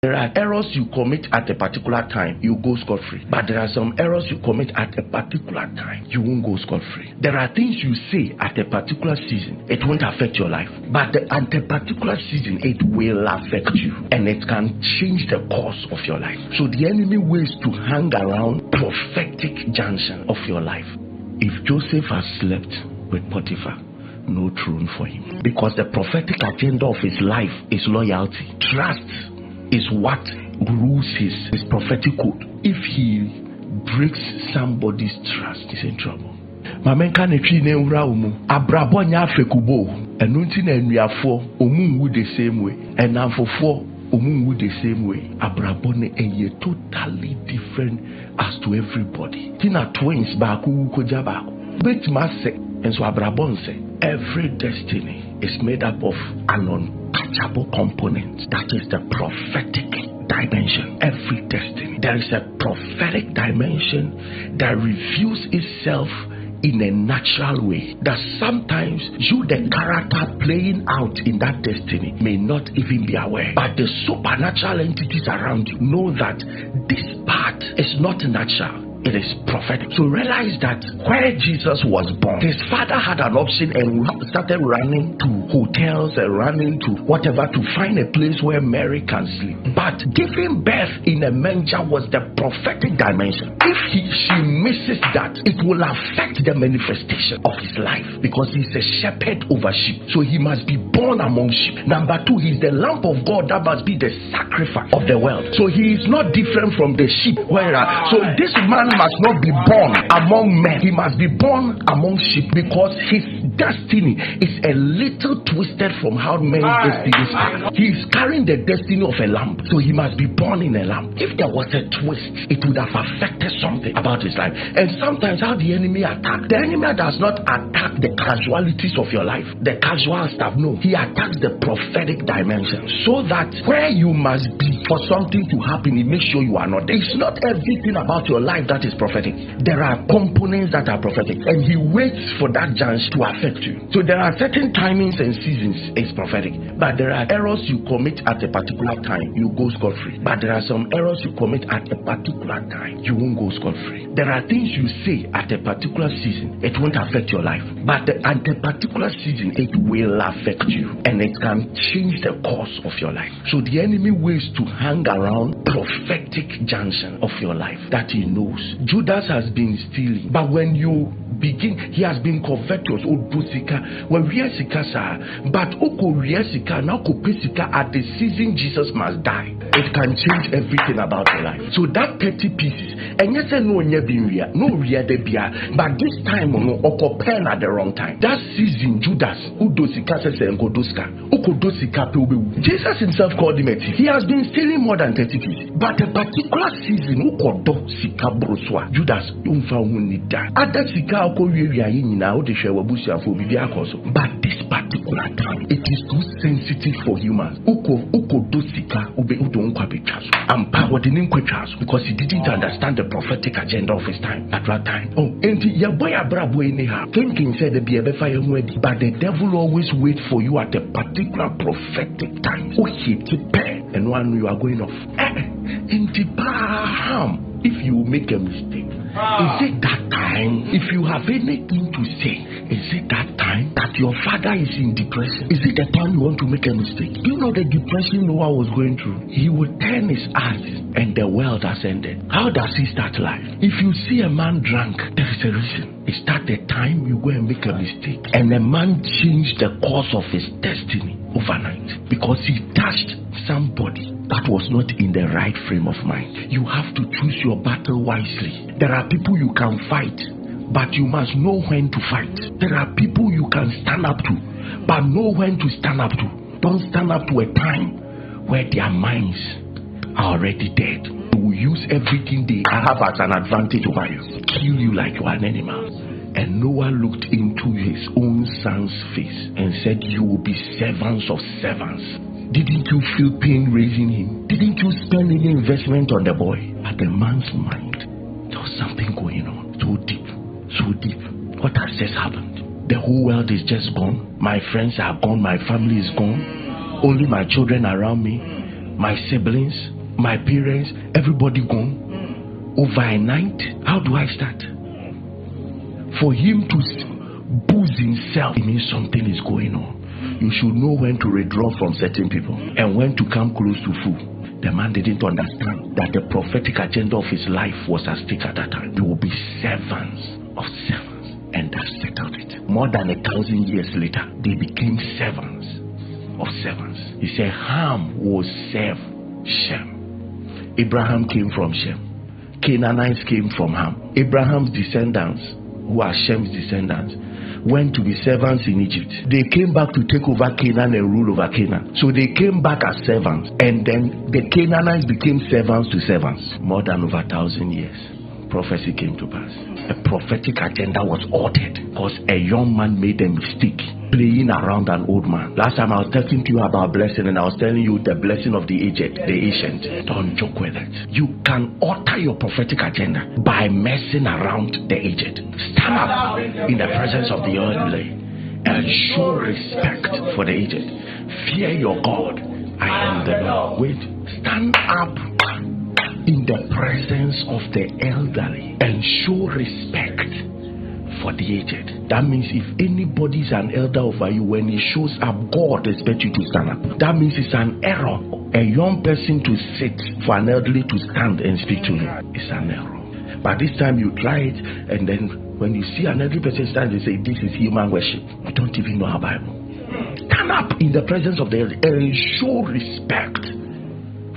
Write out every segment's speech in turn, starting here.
There are errors you commit at a particular time, you go scot-free. But there are some errors you commit at a particular time, you won't go scot-free. There are things you say at a particular season, it won't affect your life. But at a particular season, it will affect you. And it can change the course of your life. So the enemy ways to hang around prophetic junction of your life. If Joseph has slept with Potiphar, no throne for him. Because the prophetic agenda of his life is loyalty. Trust is what rules his prophetic code. If he breaks somebody's trust, he's in trouble. Mamenka netwi ne wura umu abrabo nya afekubo enunti na enuafo omunwu the same way enamfofo omunwu the same way. Abrabo ne eye totally different as to everybody. Tina twins ba ku koja ba bet mase enso abrabo nse. Every destiny is made up of an untouchable component. That is the prophetic dimension. Every destiny. There is a prophetic dimension that reveals itself in a natural way. That sometimes you, the character playing out in that destiny, may not even be aware. But the supernatural entities around you know that this part is not natural. It is prophetic. So realize that where Jesus was born, his father had an option and started running to hotels and running to whatever to find a place where Mary can sleep. But giving birth in a manger was the prophetic dimension. If she misses that, it will affect the manifestation of his life, because he's a shepherd over sheep. So he must be born among sheep. Number two, he's the Lamb of God that must be the sacrifice of the world. So he is not different from the sheep. So this man must not be born among men. He must be born among sheep, because his destiny is a little twisted from how men's destinies are. He is carrying the destiny of a lamb, so he must be born in a lamb. If there was a twist, it would have affected something about his life. And sometimes how the enemy attacks. The enemy does not attack the casualties of your life, the casual stuff. No, he attacks the prophetic dimension, so that where you must be for something to happen, he makes sure you are not there. It's not everything about your life that is prophetic. There are components that are prophetic, and he waits for that chance to affect you. So there are certain timings and seasons it's prophetic, but there are errors you commit at a particular time, you go scot-free. But there are some errors you commit at a particular time, you won't go scot-free. There are things you say at a particular season, it won't affect your life, but at a particular season it will affect you, and it can change the course of your life. So the enemy ways to hang around prophetic junction of your life that he knows. Judas has been stealing, but when you begin, he has been covetous. When we are sikasa, but oko riesika now kopesika at the season Jesus must die. It can change everything about your life. So that 30 pieces, and yes, no ria de bia, but this time no oko pen at the wrong time. That season Judas udosika says engodoska ukodosika pe. Jesus himself called him a thief. He has been stealing more than 30 pieces, but a particular season ukodo sika broswa Judas umfa unida. Ada sika oko wiwi ayi nyina o de hwe wabusu afo bibi akoso. But this particular time, it is too sensitive for humans. Ukodosika ube udonkwa bechaso. Empowered in kwetchaso, because he didn't understand the prophetic agenda of his time at that time. Oh, and ya boy abrabo anyhow. King said the be a fire ready, but the devil always wait for you at a particular prophetic time. Oh, he prepare, and one you are going off. If you make a mistake, is it that time? If you have anything to say, is it that time that your father is in depression? Is it the time you want to make a mistake? You know the depression Noah was going through. He would turn his eyes and the world has ended. How does he start life? If you see a man drunk, there is a reason. Is that the time you go and make a mistake? And a man changed the course of his destiny overnight because he touched somebody that was not in the right frame of mind. You have to choose your battle wisely. There are people you can fight, but you must know when to fight. There are people you can stand up to, but know when to stand up to. Don't stand up to a time where their minds are already dead. They will use everything they have as an advantage over you, kill you like you are an animal. And Noah looked into his own son's face and said, you will be servants of servants. Didn't you feel pain raising him? Didn't you spend any investment on the boy? At the man's mind, there was something going on. So deep, so deep. What has just happened? The whole world is just gone. My friends are gone. My family is gone. Only my children around me. my siblings, my parents, everybody gone over a night. How do I start? For him to boost himself, it means something is going on. You should know when to withdraw from certain people and when to come close to fool. The man didn't understand that the prophetic agenda of his life was at stake at that time. There will be servants of servants, and that settled it. More than 1,000 years later, they became servants of servants. He said Ham will serve Shem. Abraham came from Shem. Canaanites came from Ham. Abraham's descendants, who are Shem's descendants, went to be servants in Egypt. They came back to take over Canaan and rule over Canaan. So they came back as servants, and then the Canaanites became servants to servants. More than over 1,000 years, prophecy came to pass. A prophetic agenda was altered because a young man made a mistake playing around an old man. Last time I was talking to you about blessing, and I was telling you the blessing of the aged, the ancient. Don't joke with it. You can alter your prophetic agenda by messing around the aged. Stand up in the presence of the elderly and show respect for the aged. Fear your God. I am the Lord. Wait, stand up in the presence of the elderly and show respect for the aged. That means if anybody is an elder over you, when he shows up, God expects you to stand up. That means it's an error. A young person to sit for an elderly to stand and speak to him is an error. But this time you try it, and then when you see an elderly person stand, you say this is human worship. You don't even know our Bible. Stand up in the presence of the elderly and show respect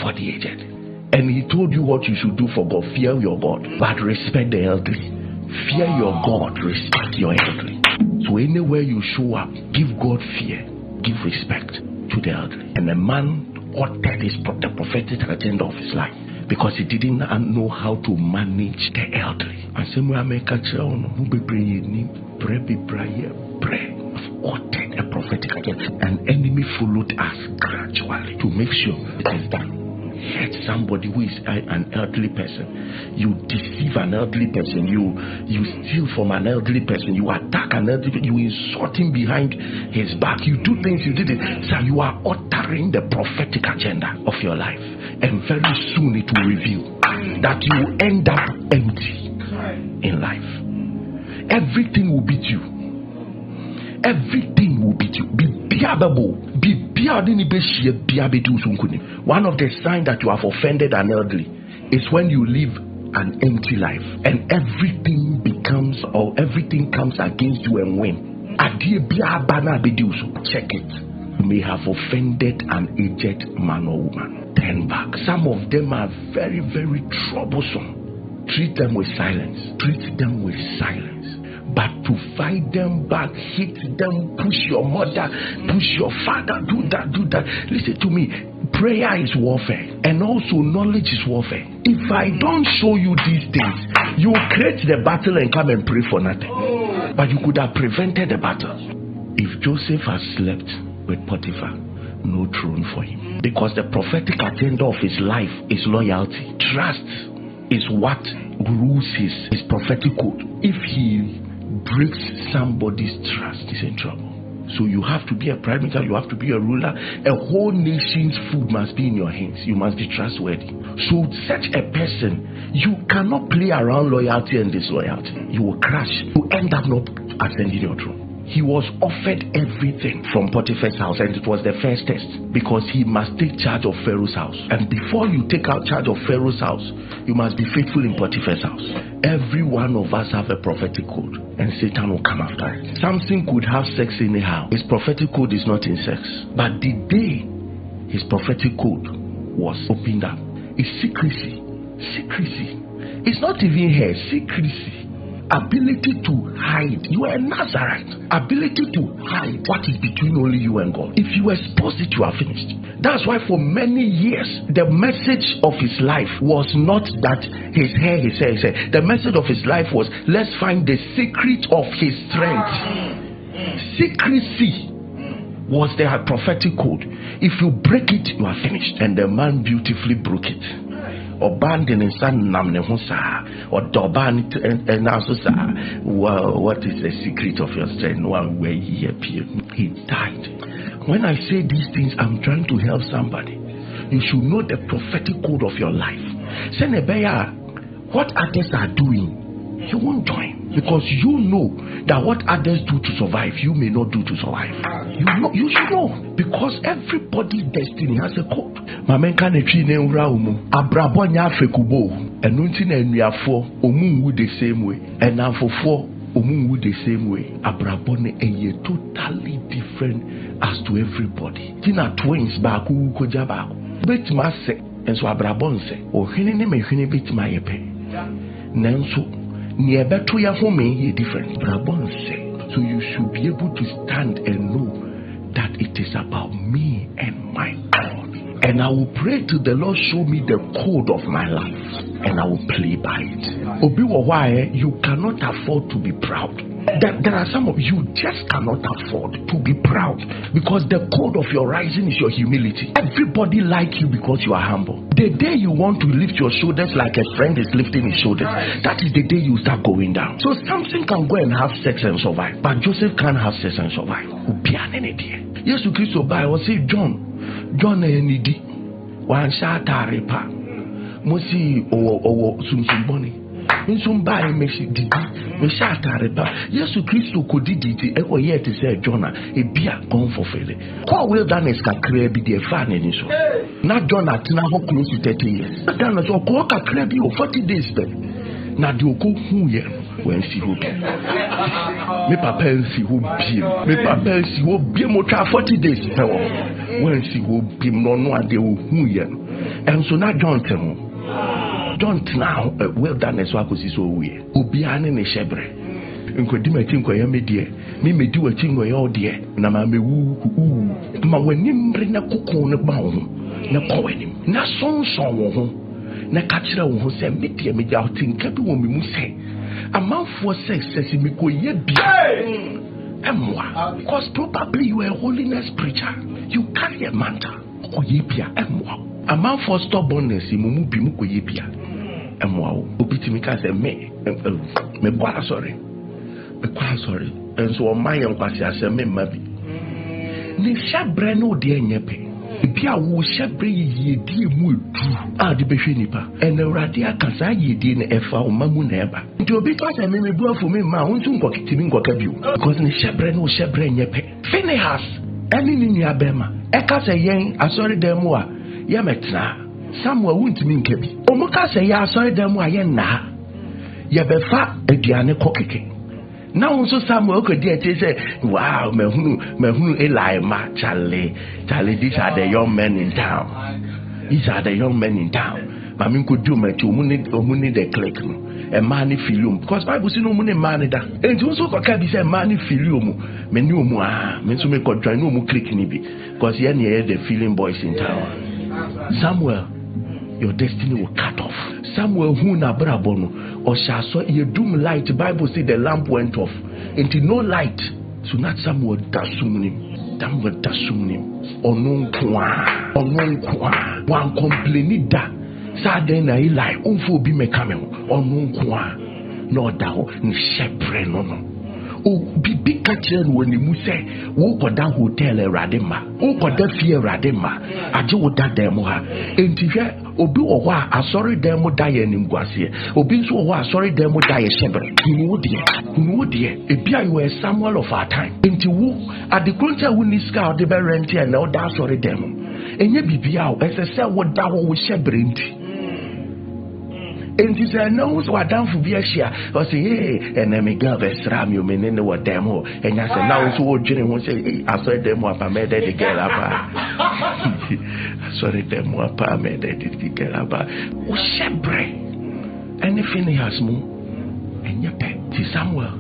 for the aged. And he told you what you should do for God. Fear your God, but respect the elderly. Fear your God, respect your elderly. So anywhere you show up, give God fear, give respect to the elderly. And the man altered the prophetic agenda of his life because he didn't know how to manage the elderly. And same way I make a pray. Altered a prophetic agenda. An enemy followed us gradually to make sure it is done. Hurt somebody who is an elderly person. You deceive an elderly person. You steal from an elderly person. You attack an elderly person. You insult him behind his back. You do things you didn't. So you are altering the prophetic agenda of your life. And very soon it will reveal that you will end up empty in life. Everything will beat you. Everything will beat you. Be bearable. One of the signs that you have offended an elderly is when you live an empty life and everything comes against you and win. Check it. You may have offended an aged man or woman. Turn back. Some of them are very, very troublesome. Treat them with silence. Treat them with silence. But to fight them back, hit them, push your mother, push your father, do that. Listen to me. Prayer is warfare, and also knowledge is warfare. If I don't show you these things, you create the battle and come and pray for nothing. But you could have prevented the battle. If Joseph has slept with Potiphar, no throne for him. Because the prophetic agenda of his life is loyalty. Trust is what rules his prophetic code. If he breaks somebody's trust, he's in trouble. So you have to be a prime minister, you have to be a ruler. A whole nation's food must be in your hands. You must be trustworthy. So such a person, you cannot play around loyalty and disloyalty. You will crash. You end up not ascending your throne. He was offered everything from Potiphar's house, and it was the first test because he must take charge of Pharaoh's house. And before you take out charge of Pharaoh's house, you must be faithful in Potiphar's house. Every one of us have a prophetic code, and Satan will come after it. Samson could have sex anyhow. His prophetic code is not in sex. But the day his prophetic code was opened up, is secrecy. Secrecy. It's not even here. Secrecy. Ability to hide. You are a Nazarite. Ability to hide what is between only you and God. If you expose it, you are finished. That's why for many years the message of his life was not that his hair. The message of his life was, let's find the secret of his strength. Secrecy was their prophetic code. If you break it, you are finished. And the man beautifully broke it. Abandon and son namne husa or doban and also what is the secret of your strength? One way he appeared, he died. When I say these things, I'm trying to help somebody You should know the prophetic code of your life. What others are doing, you won't join, because you know that what others do to survive, you may not do to survive. You should know, because everybody's destiny has a code. Mamenka netri ne ura umu abrabonya fekubo enunti na enuafo omunwu the same way, enamfofo omunwu the same way. Abrabone eye totally different as to everybody. Tina twins ba ku koja ba betima se enso abrabon se ohwene ne mehwene betima yepe nanso ni ebeto ya home ye different abrabon se. So you should be able to stand and know that it is about me and my God. And I will pray to the Lord, show me the code of my life, and I will play by it. Obiwa, you cannot afford to be proud. There are some of you just cannot afford to be proud, because the code of your rising is your humility. Everybody like you because you are humble. The day you want to lift your shoulders like a friend is lifting his shoulders, that is the day you start going down. So Samson can go and have sex and survive, but Joseph can't have sex and survive. Yes, Christ Bible say John enidi wan shatare pa mosi owo sumsumboni nsumba meshi didi me shatare pa Yesu Kristo kodididi e ko yet say John ebia gon for fele ko wilderness ka kra bi de fa na ni so na John atina ho close to 30 years dan so ko ka kra bi o 40 days be na de oku hu ye when si ho me papa si ho bi mo twa 40 days pe wo when si ho bi no no ade o hu ye and so na John tell don't now wilderness wa ko si so we obi ane ne shebre nkodi mati nkoya medie me medi wati nkoya ode na ma mewu ma wani mbre na kokon ne ba ho na kowani na sonson wo ho na ka kire wo ho se medie me ja tinka bi wo me mu se amanfo success me ko ye bia emwa, because probably you are a holiness preacher, you carry a mantle ko ye bia emwa amanfo stubbornness mu bi mu ko ye bia emwa obi timi ka se me kwa sorry and so my young kwasi aseme mabi ni shabre no de enyepe bia wo shabre ye die mu edu a de behwe nipa en awrade akasa ye die na efa o mamu na eba nti obi ka se me bu afo me ma ho ntu nkokitimi nkoka bio because ni shabre no shabre enyepe Phinehas eni ni abema e ka se yen asori dem a ye metna Samuel wuntimi nkebi o mo ka se ya asori dem a ye na ye befa aduane kokeke. Now also Samuel could say, wow, mehunu Eli ma Charlie, these are the young men in town. These are the young men in town. Mami could do me to omuni the click a mani filium because Bible say no money mani da. And also can be say mani filium menu mu me so me could try no mu click ni bi because here near the feeling boys in town. Samuel, your destiny will cut off. Samuel who na brabono or shall so ye doom light. Bible say the lamp went off into no light. So not Samuel dasumnim. Onon kwa wan complain da sa den na Eli unfo bi me kamem onon kwa no da ho ni shebre no o bibi ka kire no ni mu se wo koda hotel Radema wo koda fie Radema aje wo da dem ha enti hwe obi wo ho a asori dem da ye nim guase obi nso wo ho asori dem da ye shebre kunu de ebi ayo e Samuel of our time enti wo adekunta wo ni ska de be rent e na wo da asori dem enye bibia o ese wo da ho wo shebre enti. And he said, no, so I down for be a share. I say, hey, and then me got a sram you mean in what demo. And I said, now so Jenny won't say, hey, I saw them up, I made the girl up. I saw them up, I made the girl up. Oh, shebre. Anything he has more. And your pet, Samuel.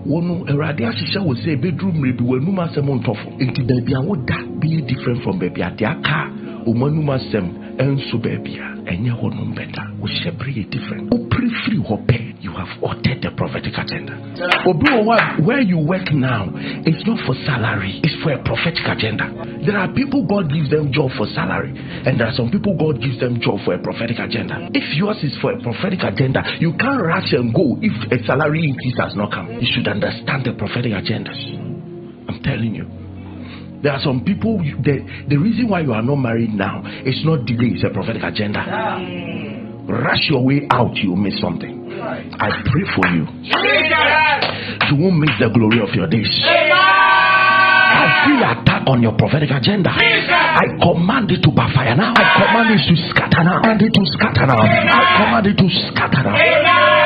One Radia Shisha will say, bedroom maybe when Numa Samon Toffle. Into baby, and would that be different from baby at their car? Umanuma Sem. And so baby, and you know better. We shall be different. Free you have altered the prophetic agenda. Where you work now, it's not for salary, it's for a prophetic agenda. There are people God gives them job for salary, and there are some people God gives them job for a prophetic agenda. If yours is for a prophetic agenda, you can't rush and go if a salary increase has not come. You should understand the prophetic agendas. I'm telling you. There are some people, the reason why you are not married now, it's not delay, it's a prophetic agenda. Rush your way out, you'll miss something. I pray for you. You won't miss the glory of your days. Every attack on your prophetic agenda, I command it to backfire now. I command it to scatter now. I command it to scatter now. I command it to scatter now.